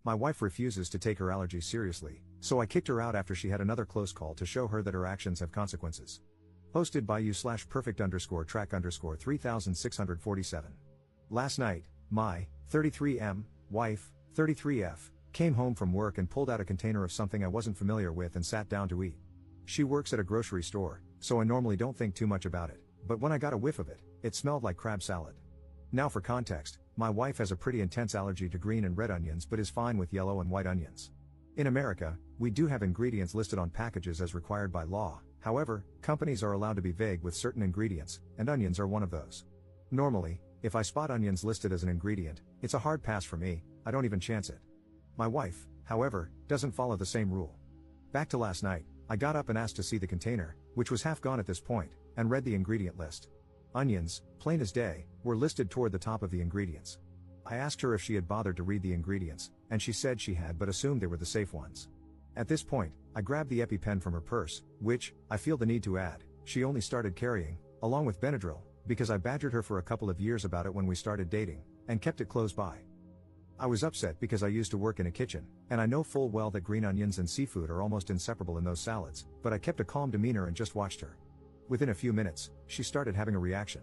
My wife refuses to take her allergies seriously, so I kicked her out after she had another close call to show her that her actions have consequences. Posted by you/perfect_track_3647. Last night, my 33M wife, 33F, came home from work and pulled out a container of something I wasn't familiar with and sat down to eat. She works at a grocery store, so I normally don't think too much about it, but when I got a whiff of it, it smelled like crab salad. Now for context, my wife has a pretty intense allergy to green and red onions but is fine with yellow and white onions. In America, we do have ingredients listed on packages as required by law. However, companies are allowed to be vague with certain ingredients, and onions are one of those. Normally, if I spot onions listed as an ingredient, it's a hard pass for me, I don't even chance it. My wife, however, doesn't follow the same rule. Back to last night, I got up and asked to see the container, which was half gone at this point, and read the ingredient list. Onions, plain as day, were listed toward the top of the ingredients. I asked her if she had bothered to read the ingredients, and she said she had but assumed they were the safe ones. At this point, I grabbed the EpiPen from her purse, which, I feel the need to add, she only started carrying, along with Benadryl, because I badgered her for a couple of years about it when we started dating, and kept it close by. I was upset because I used to work in a kitchen, and I know full well that green onions and seafood are almost inseparable in those salads, but I kept a calm demeanor and just watched her. Within a few minutes, she started having a reaction.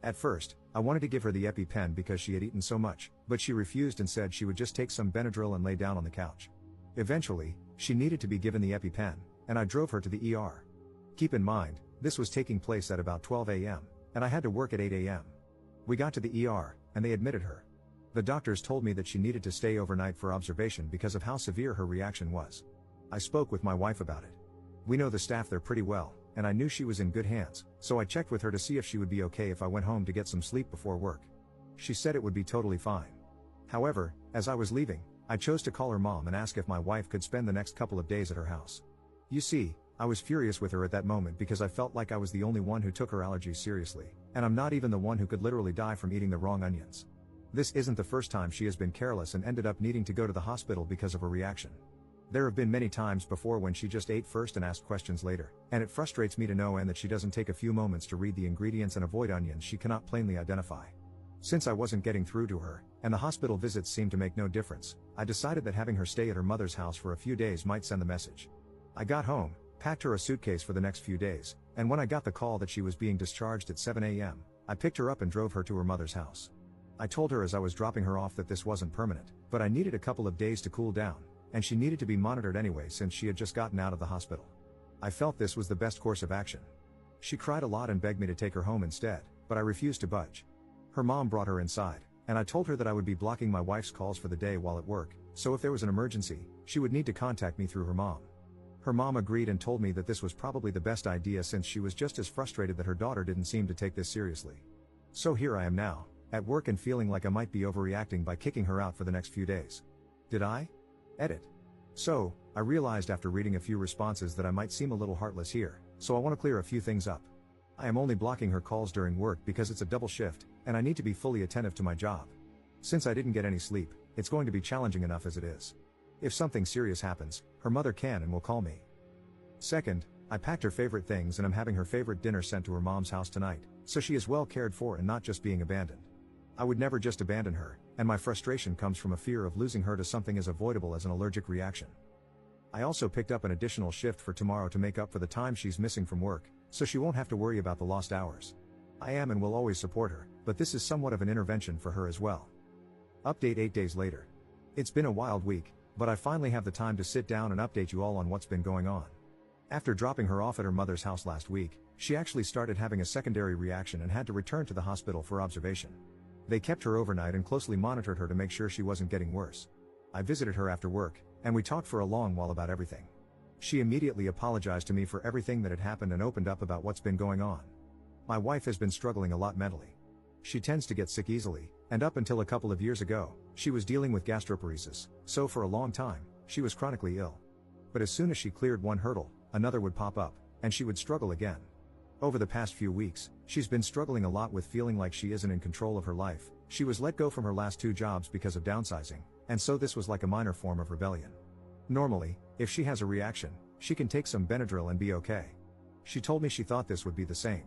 At first, I wanted to give her the EpiPen because she had eaten so much, but she refused and said she would just take some Benadryl and lay down on the couch. Eventually, she needed to be given the EpiPen, and I drove her to the ER. Keep in mind, this was taking place at about 12 a.m., and I had to work at 8 a.m. We got to the ER, and they admitted her. The doctors told me that she needed to stay overnight for observation because of how severe her reaction was. I spoke with my wife about it. We know the staff there pretty well, and I knew she was in good hands, so I checked with her to see if she would be okay if I went home to get some sleep before work. She said it would be totally fine. However, as I was leaving, I chose to call her mom and ask if my wife could spend the next couple of days at her house. You see, I was furious with her at that moment because I felt like I was the only one who took her allergies seriously, and I'm not even the one who could literally die from eating the wrong onions. This isn't the first time she has been careless and ended up needing to go to the hospital because of a reaction. There have been many times before when she just ate first and asked questions later, and it frustrates me to no end that she doesn't take a few moments to read the ingredients and avoid onions she cannot plainly identify. Since I wasn't getting through to her, and the hospital visits seemed to make no difference, I decided that having her stay at her mother's house for a few days might send the message. I got home, packed her a suitcase for the next few days, and when I got the call that she was being discharged at 7 a.m., I picked her up and drove her to her mother's house. I told her as I was dropping her off that this wasn't permanent, but I needed a couple of days to cool down, and she needed to be monitored anyway since she had just gotten out of the hospital. I felt this was the best course of action. She cried a lot and begged me to take her home instead, but I refused to budge. Her mom brought her inside, and I told her that I would be blocking my wife's calls for the day while at work, so if there was an emergency, she would need to contact me through her mom. Her mom agreed and told me that this was probably the best idea since she was just as frustrated that her daughter didn't seem to take this seriously. So here I am now, at work and feeling like I might be overreacting by kicking her out for the next few days. Did I? Edit. So, I realized after reading a few responses that I might seem a little heartless here, so I want to clear a few things up. I am only blocking her calls during work because it's a double shift, and I need to be fully attentive to my job. Since I didn't get any sleep, it's going to be challenging enough as it is. If something serious happens, her mother can and will call me. Second, I packed her favorite things and I'm having her favorite dinner sent to her mom's house tonight, so she is well cared for and not just being abandoned. I would never just abandon her, and my frustration comes from a fear of losing her to something as avoidable as an allergic reaction. I also picked up an additional shift for tomorrow to make up for the time she's missing from work, so she won't have to worry about the lost hours. I am and will always support her, but this is somewhat of an intervention for her as well. Update 8 days later. It's been a wild week, but I finally have the time to sit down and update you all on what's been going on. After dropping her off at her mother's house last week, she actually started having a secondary reaction and had to return to the hospital for observation. They kept her overnight and closely monitored her to make sure she wasn't getting worse. I visited her after work, and we talked for a long while about everything. She immediately apologized to me for everything that had happened and opened up about what's been going on. My wife has been struggling a lot mentally. She tends to get sick easily, and up until a couple of years ago, she was dealing with gastroparesis, so for a long time, she was chronically ill. But as soon as she cleared one hurdle, another would pop up, and she would struggle again. Over the past few weeks, she's been struggling a lot with feeling like she isn't in control of her life. She was let go from her last 2 jobs because of downsizing, and so this was like a minor form of rebellion. Normally, if she has a reaction, she can take some Benadryl and be okay. She told me she thought this would be the same.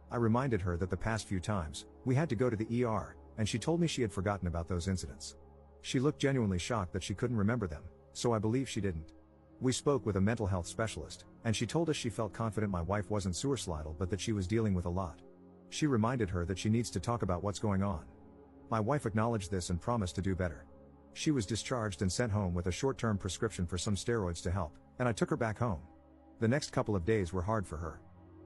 I reminded her that the past few times, we had to go to the ER, and she told me she had forgotten about those incidents. She looked genuinely shocked that she couldn't remember them, so I believe she didn't. We spoke with a mental health specialist, and she told us she felt confident my wife wasn't suicidal but that she was dealing with a lot. She reminded her that she needs to talk about what's going on. My wife acknowledged this and promised to do better. She was discharged and sent home with a short-term prescription for some steroids to help, and I took her back home. The next couple of days were hard for her.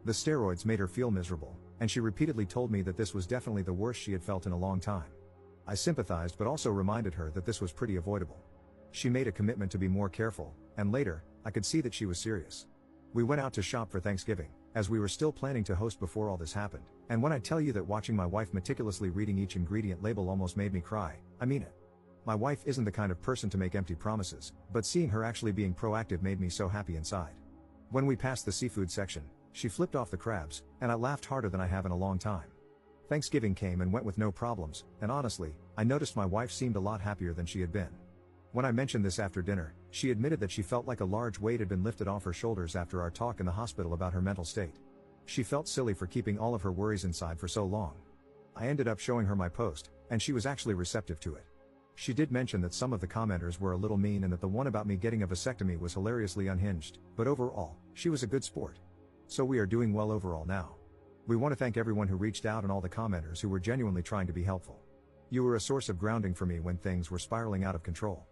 The steroids made her feel miserable, and she repeatedly told me that this was definitely the worst she had felt in a long time. I sympathized but also reminded her that this was pretty avoidable. She made a commitment to be more careful, and later, I could see that she was serious. We went out to shop for Thanksgiving, as we were still planning to host before all this happened, and when I tell you that watching my wife meticulously reading each ingredient label almost made me cry, I mean it. My wife isn't the kind of person to make empty promises, but seeing her actually being proactive made me so happy inside. When we passed the seafood section, she flipped off the crabs, and I laughed harder than I have in a long time. Thanksgiving came and went with no problems, and honestly, I noticed my wife seemed a lot happier than she had been. When I mentioned this after dinner, she admitted that she felt like a large weight had been lifted off her shoulders after our talk in the hospital about her mental state. She felt silly for keeping all of her worries inside for so long. I ended up showing her my post, and she was actually receptive to it. She did mention that some of the commenters were a little mean and that the one about me getting a vasectomy was hilariously unhinged, but overall, she was a good sport. So we are doing well overall now. We want to thank everyone who reached out and all the commenters who were genuinely trying to be helpful. You were a source of grounding for me when things were spiraling out of control.